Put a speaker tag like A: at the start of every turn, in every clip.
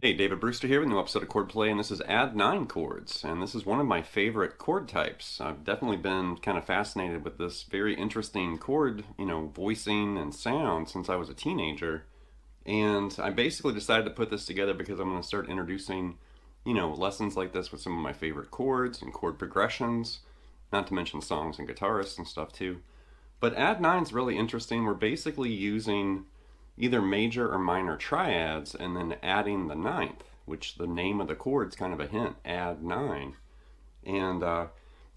A: Hey, David Brewster here with a new episode of Chordplay, and this is add9 chords, and this is one of my favorite chord types. I've definitely been kind of fascinated with this very interesting chord, voicing and sound since I was a teenager, and I basically decided to put this together because I'm going to start introducing, lessons like this with some of my favorite chords and chord progressions, not to mention songs and guitarists and stuff too. But add9 is really interesting. We're basically using either major or minor triads and then adding the ninth, which the name of the chord's kind of a hint, add9. And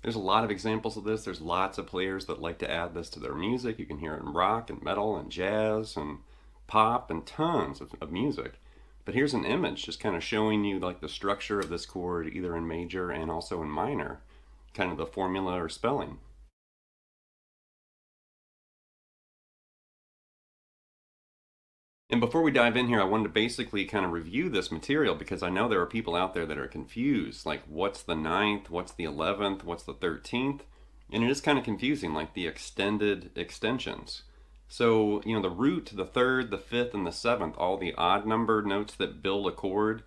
A: there's a lot of examples of this. There's lots of players that like to add this to their music. You can hear it in rock and metal and jazz and pop and tons of music. But here's an image just kind of showing you like the structure of this chord either in major and also in minor, kind of the formula or spelling. And before we dive in here, I wanted to basically kind of review this material because I know there are people out there that are confused, like what's the 9th, what's the 11th, what's the 13th, and it is kind of confusing, like the extended extensions. So, the root, the 3rd, the 5th, and the 7th, all the odd number notes that build a chord,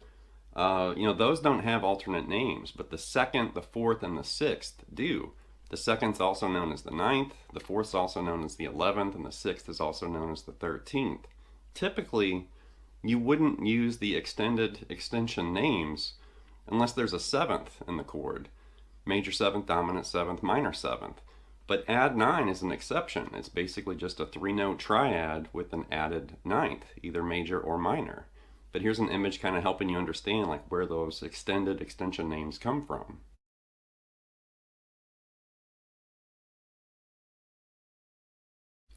A: those don't have alternate names, but the 2nd, the 4th, and the 6th do. The 2nd's also known as the 9th, the 4th's also known as the 11th, and the 6th is also known as the 13th. Typically, you wouldn't use the extended extension names unless there's a 7th in the chord. Major 7th, dominant 7th, minor 7th. But add9 is an exception. It's basically just a 3-note triad with an added 9th, either major or minor. But here's an image kind of helping you understand like where those extended extension names come from.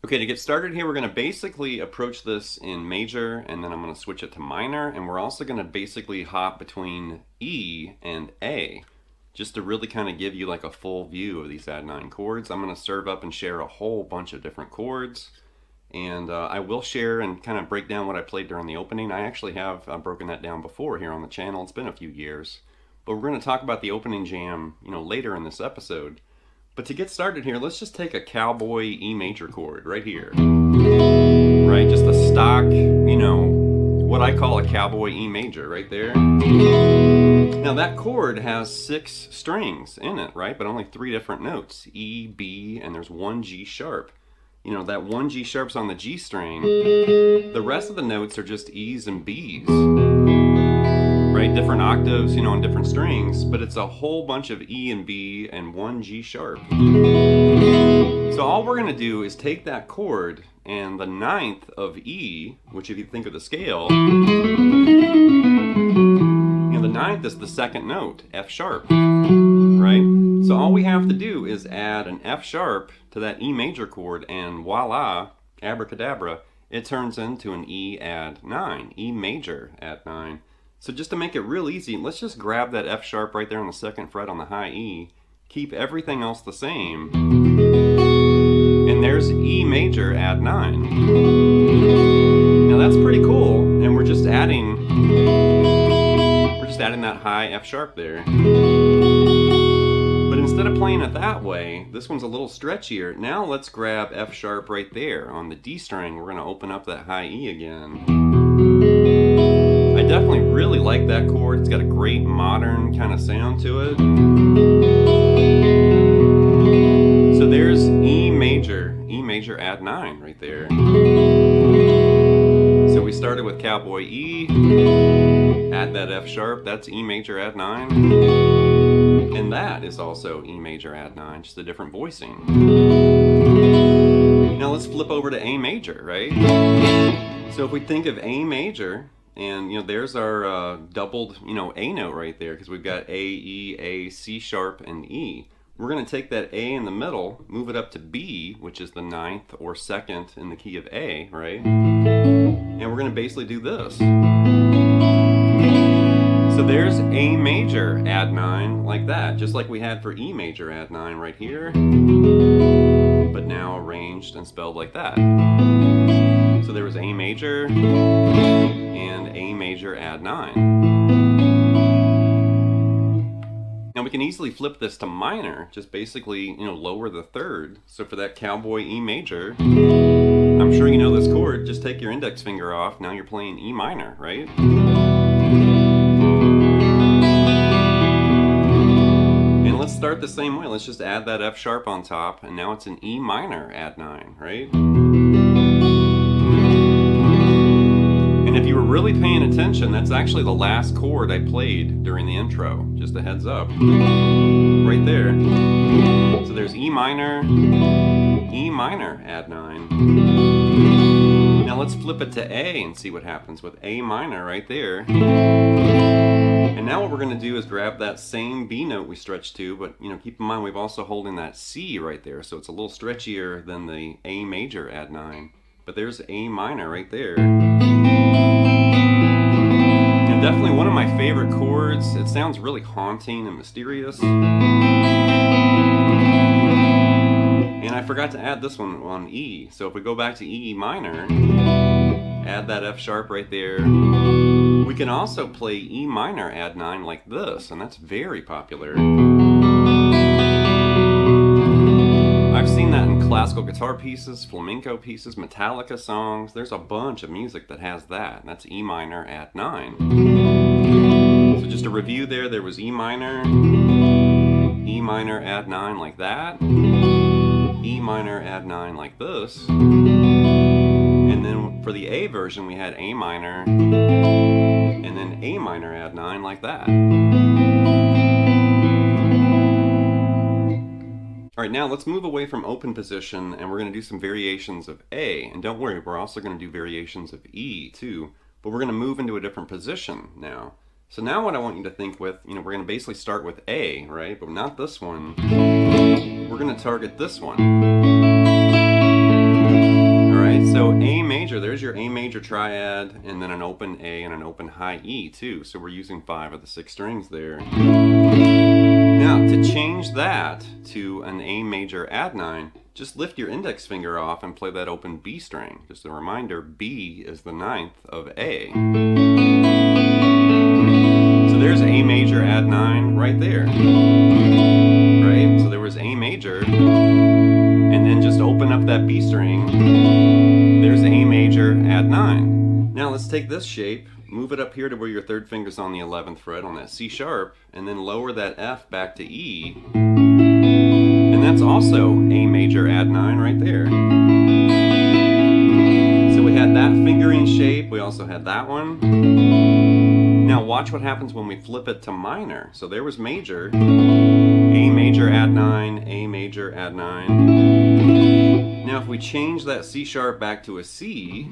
A: Okay, to get started here, we're going to basically approach this in major, and then I'm going to switch it to minor, and we're also going to basically hop between E and A, just to really kind of give you like a full view of these add9 chords. I'm going to serve up and share a whole bunch of different chords, and I will share and kind of break down what I played during the opening. I actually have broken that down before here on the channel. It's been a few years, but we're going to talk about the opening jam, later in this episode. But to get started here, let's just take a cowboy E major chord right here. Right, just a stock, what I call a cowboy E major right there. Now that chord has 6 strings in it, right? But only 3 different notes, E, B, and there's 1 G sharp. That 1 G sharp's on the G string. The rest of the notes are just E's and B's. Right, different octaves, on different strings, but it's a whole bunch of E and B and 1 G sharp. So all we're going to do is take that chord and the 9th of E, which if you think of the scale, the 9th is the 2nd note, F sharp, right? So all we have to do is add an F sharp to that E major chord and voila, abracadabra, it turns into an E add 9, E major add 9. So just to make it real easy, let's just grab that F sharp right there on the 2nd fret on the high E, keep everything else the same, and there's E major add 9. Now that's pretty cool, and we're just adding that high F sharp there. But instead of playing it that way, this one's a little stretchier. Now let's grab F sharp right there on the D string. We're going to open up that high E again. I definitely really like that chord. It's got a great modern kind of sound to it. So there's E major add 9 right there. So we started with cowboy E, add that F sharp, that's E major add 9. And that is also E major add 9, just a different voicing. Now let's flip over to A major, right? So if we think of A major, and there's our doubled A note right there, because we've got A, E, A, C sharp, and E. We're going to take that A in the middle, move it up to B, which is the 9th or 2nd in the key of A, right? And we're going to basically do this. So there's A major add 9 like that, just like we had for E major add 9 right here, but now arranged and spelled like that. So there was A major and A major add 9. Now we can easily flip this to minor, just basically, lower the third. So for that cowboy E major, I'm sure you know this chord, just take your index finger off, now you're playing E minor, right? And let's start the same way, let's just add that F sharp on top, and now it's an E minor add 9, right? And if you were really paying attention, that's actually the last chord I played during the intro, just a heads up, right there. So there's E minor add 9. Now let's flip it to A and see what happens with A minor right there. And now what we're going to do is grab that same B note we stretched to, but keep in mind we've also holding that C right there, so it's a little stretchier than the A major add 9. But there's A minor right there. And definitely one of my favorite chords. It sounds really haunting and mysterious. And I forgot to add this one on E. So if we go back to E minor, add that F sharp right there. We can also play E minor add 9 like this, and that's very popular. I've seen that in classical guitar pieces, flamenco pieces, Metallica songs. There's a bunch of music that has that, and that's E minor add 9. So just a review there was E minor add 9 like that, E minor add 9 like this, and then for the A version we had A minor, and then A minor add 9 like that. Alright, now let's move away from open position and we're going to do some variations of A. And don't worry, we're also going to do variations of E too, but we're going to move into a different position now. So now what I want you to think with, we're going to basically start with A, right? But not this one. We're going to target this one. Alright, so A major, there's your A major triad, and then an open A and an open high E too. So we're using 5 of the 6 strings there. Now, to change that to an A major add 9, just lift your index finger off and play that open B string. Just a reminder, B is the 9th of A. So there's A major add 9 right there. Right? So there was A major, and then just open up that B string. There's A major add 9. Now let's take this shape, move it up here to where your third finger's on the 11th fret on that C sharp, and then lower that F back to E. And that's also A major add 9 right there. So we had that fingering shape, we also had that one. Now watch what happens when we flip it to minor. So there was major, A major add 9, A major add 9. Now if we change that C sharp back to a C,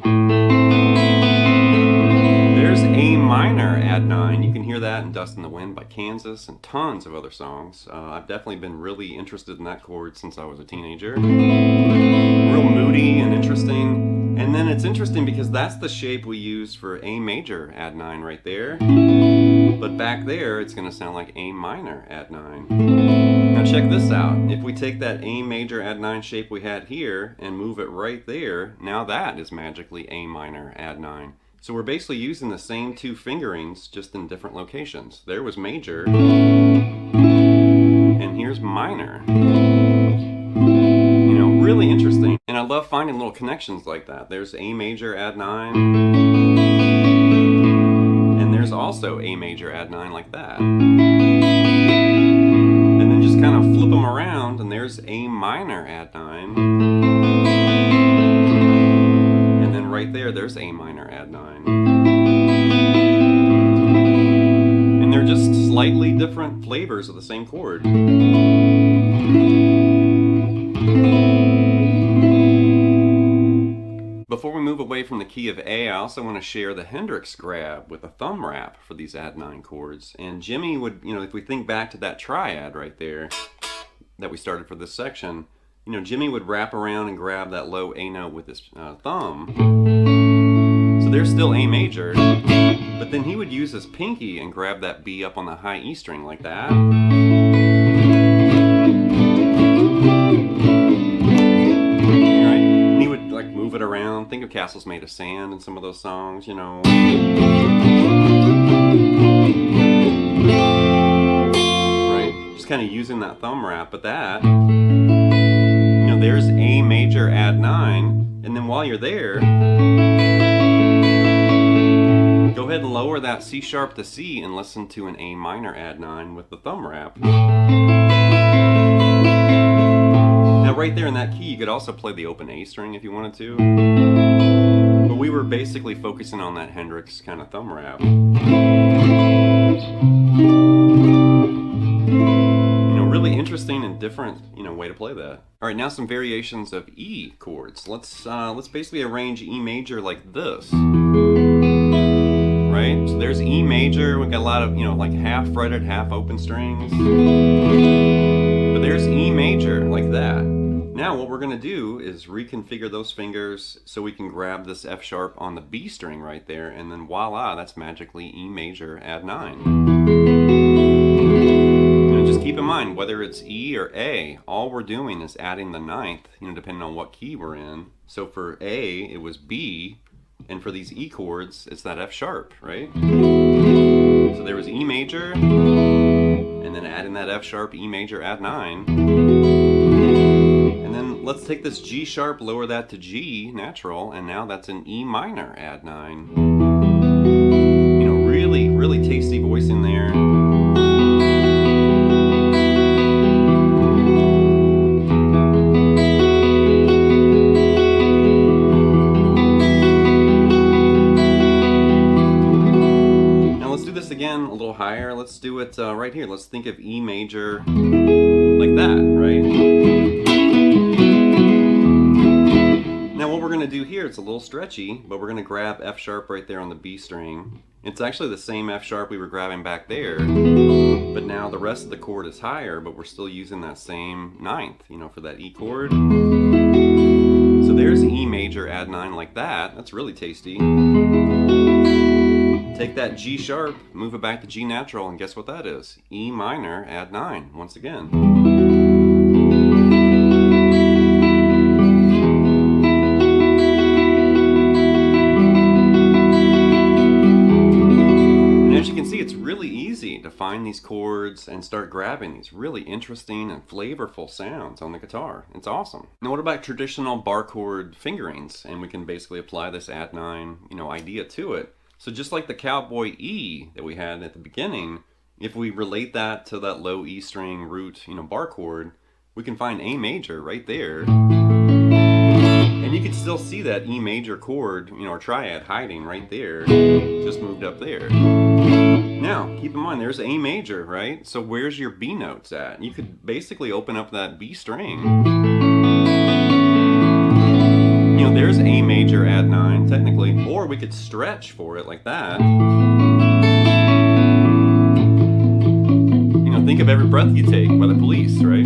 A: there's A minor add 9. You can hear that in Dust in the Wind by Kansas and tons of other songs. I've definitely been really interested in that chord since I was a teenager. Real moody and interesting. And then it's interesting because that's the shape we use for A major add 9 right there. But back there, it's going to sound like A minor add 9. Now check this out. If we take that A major add 9 shape we had here and move it right there, now that is magically A minor add 9. So we're basically using the same 2 fingerings, just in different locations. There was major, and here's minor. Really interesting. And I love finding little connections like that. There's A major add 9, and there's also A major add 9 like that. And then just kind of flip them around, and there's A minor add 9. And then right there's A minor add 9. And they're just slightly different flavors of the same chord. Before we move away from the key of A, I also want to share the Hendrix grab with a thumb wrap for these add 9 chords. And Jimmy would, if we think back to that triad right there that we started for this section, Jimmy would wrap around and grab that low A note with his thumb. So there's still A major. But then he would use his pinky and grab that B up on the high E string like that. Right? And he would like move it around. Think of Castles Made of Sand and some of those songs, you know. Right? Just kind of using that thumb wrap, but that, you know, there's A major add 9, and then while you're there, go ahead and lower that C sharp to C and listen to an A minor add 9 with the thumb wrap. Now right there in that key, you could also play the open A string if you wanted to. But we were basically focusing on that Hendrix kind of thumb wrap. You know, really interesting and different, you know, way to play that. All right, now some variations of E chords. Let's basically arrange E major like this. Right? So there's E major. We've got a lot of, you know, like half fretted, half open strings. But there's E major like that. Now what we're going to do is reconfigure those fingers so we can grab this F sharp on the B string right there, and then voila, that's magically E major add 9. You know, just keep in mind, whether it's E or A, all we're doing is adding the ninth, you know, depending on what key we're in. So for A, it was B. And for these E chords, it's that F sharp, right? So there was E major, and then adding that F sharp, E major, add 9. And then let's take this G sharp, lower that to G, natural, and now that's an E minor, add 9. You know, really, really tasty voice in there. Again, a little higher. Let's do it right here. Let's think of E major like that, right? Now what we're going to do here, it's a little stretchy, but we're going to grab F sharp right there on the B string. It's actually the same F sharp we were grabbing back there, but now the rest of the chord is higher, but we're still using that same ninth, you know, for that E chord. So there's E major add 9 like that. That's really tasty. Take that G sharp, move it back to G natural, and guess what that is? E minor, add 9, once again. And as you can see, it's really easy to find these chords and start grabbing these really interesting and flavorful sounds on the guitar. It's awesome. Now what about traditional bar chord fingerings? And we can basically apply this add 9, you know, idea to it. So just like the cowboy E that we had at the beginning, if we relate that to that low E string root, you know, bar chord, we can find A major right there. And you can still see that E major chord, you know, or triad hiding right there, just moved up there. Now, keep in mind, there's A major, right? So where's your B notes at? You could basically open up that B string. You know, there's A major add 9 technically, or we could stretch for it like that. You know, think of Every Breath You Take by the Police, right?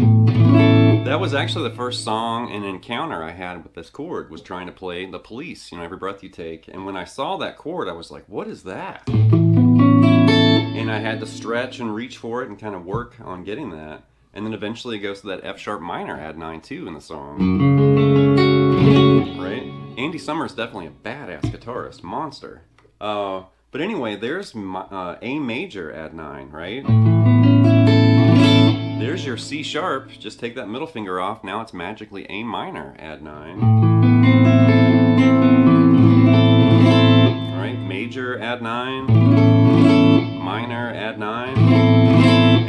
A: That was actually the first song and encounter I had with this chord, was trying to play the Police, you know, Every Breath You Take. And when I saw that chord, I was like, what is that? And I had to stretch and reach for it and kind of work on getting that. And then eventually it goes to that F sharp minor add 9 too in the song. Right? Andy Summers is definitely a badass guitarist, monster. But anyway, there's A major add 9, right? There's your C sharp, just take that middle finger off, now it's magically A minor add 9. Alright, major add 9, minor add 9.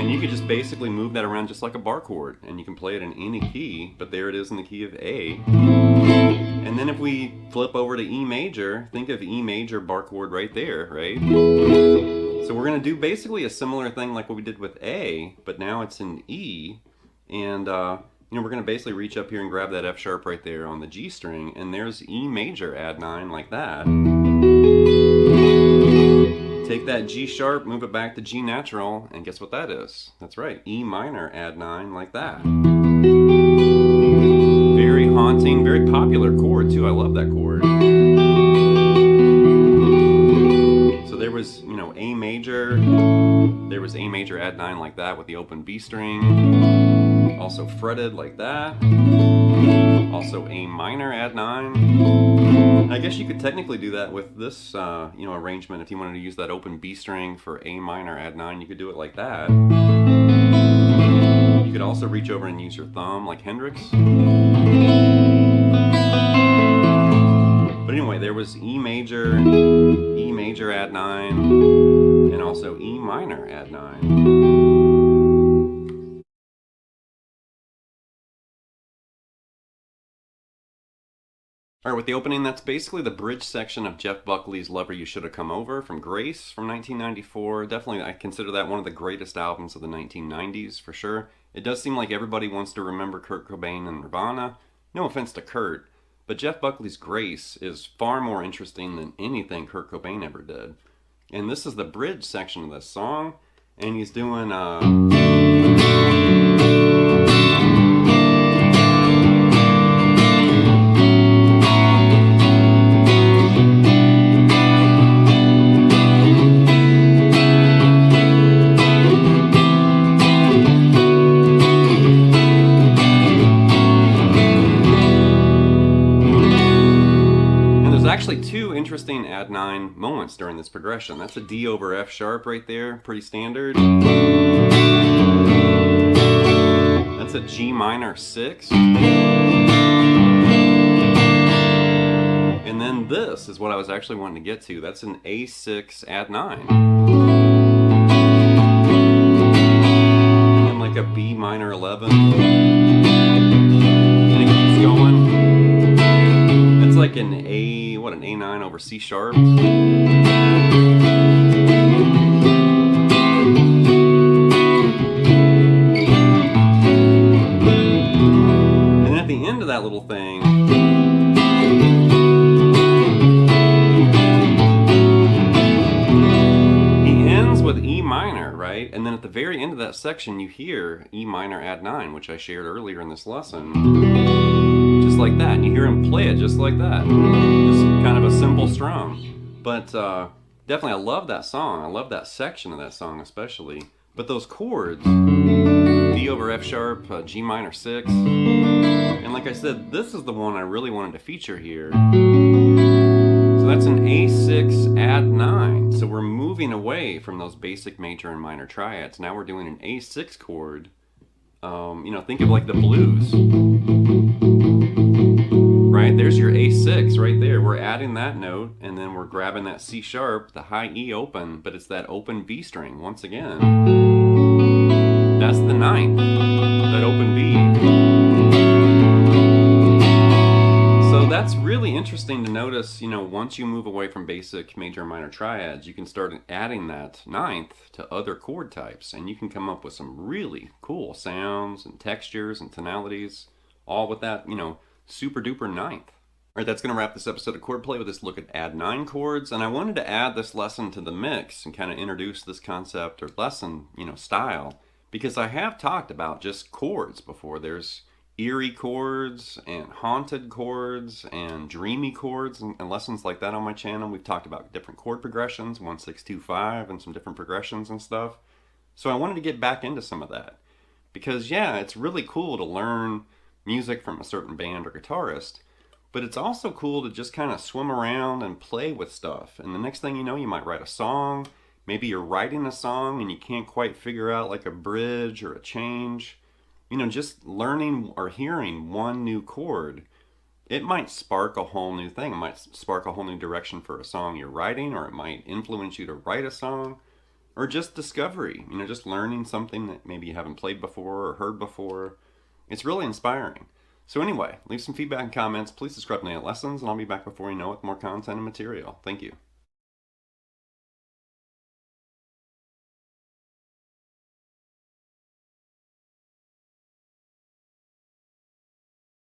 A: And you could just basically move that around just like a bar chord, and you can play it in any key, but there it is in the key of A. And then if we flip over to E major, think of E major bar chord right there, right? So we're going to do basically a similar thing like what we did with A, but now it's in E. And you know, we're going to basically reach up here and grab that F sharp right there on the G string, and there's E major add 9 like that. Take that G sharp, move it back to G natural, and guess what that is? That's right, E minor add 9 like that. Very haunting, very popular chord too. I love that chord. So there was was A major add 9 like that with the open B string, also fretted like that, also A minor add 9. I guess you could technically do that with this arrangement. If you wanted to use that open B string for A minor add 9, you could do it like that. You could also reach over and use your thumb like Hendrix. But anyway, there was E major add 9, and also E minor add 9. Alright, with the opening, that's basically the bridge section of Jeff Buckley's Lover You Should Have Come Over from Grace from 1994. Definitely, I consider that one of the greatest albums of the 1990s, for sure. It does seem like everybody wants to remember Kurt Cobain and Nirvana. No offense to Kurt, but Jeff Buckley's Grace is far more interesting than anything Kurt Cobain ever did. And this is the bridge section of this song, and he's doing actually two interesting add 9 moments during this progression. That's a D over F sharp right there, pretty standard. That's a G minor 6. And then this is what I was actually wanting to get to. That's an A6 add 9. And then like a B minor 11. And it keeps going. It's like an an A9 over C sharp. And then at the end of that little thing, he ends with E minor, right? And then at the very end of that section, you hear E minor add 9, which I shared earlier in this lesson. Just like that, and you hear him play it just like that. Just kind of a simple strum. But definitely I love that song. I love that section of that song especially. But those chords, D over F sharp, G minor 6, and like I said, this is the one I really wanted to feature here. So that's an A6 add 9. So we're moving away from those basic major and minor triads. Now we're doing an A6 chord. Think of like the blues. Right, there's your A6 right there. We're adding that note, and then we're grabbing that C sharp, the high E open, but it's that open B string once again. That's the 9th, that open B. So that's really interesting to notice, once you move away from basic major and minor triads, you can start adding that 9th to other chord types, and you can come up with some really cool sounds and textures and tonalities, all with that, super duper 9th. Alright, that's going to wrap this episode of Chordplay with this look at add 9 chords, and I wanted to add this lesson to the mix and kind of introduce this concept or lesson, style, because I have talked about just chords before. There's eerie chords and haunted chords and dreamy chords and lessons like that on my channel. We've talked about different chord progressions, 1, 6, 2, 5, and some different progressions and stuff. So I wanted to get back into some of that because, yeah, it's really cool to learn music from a certain band or guitarist, but it's also cool to just kind of swim around and play with stuff. And the next thing you know, you might write a song. Maybe you're writing a song and you can't quite figure out like a bridge or a change. Just learning or hearing one new chord, it might spark a whole new thing. It might spark a whole new direction for a song you're writing, or it might influence you to write a song, or just discovery, just learning something that maybe you haven't played before or heard before. It's really inspiring. So anyway, leave some feedback and comments. Please subscribe to Nail Lessons, and I'll be back before you know it with more content and material. Thank you.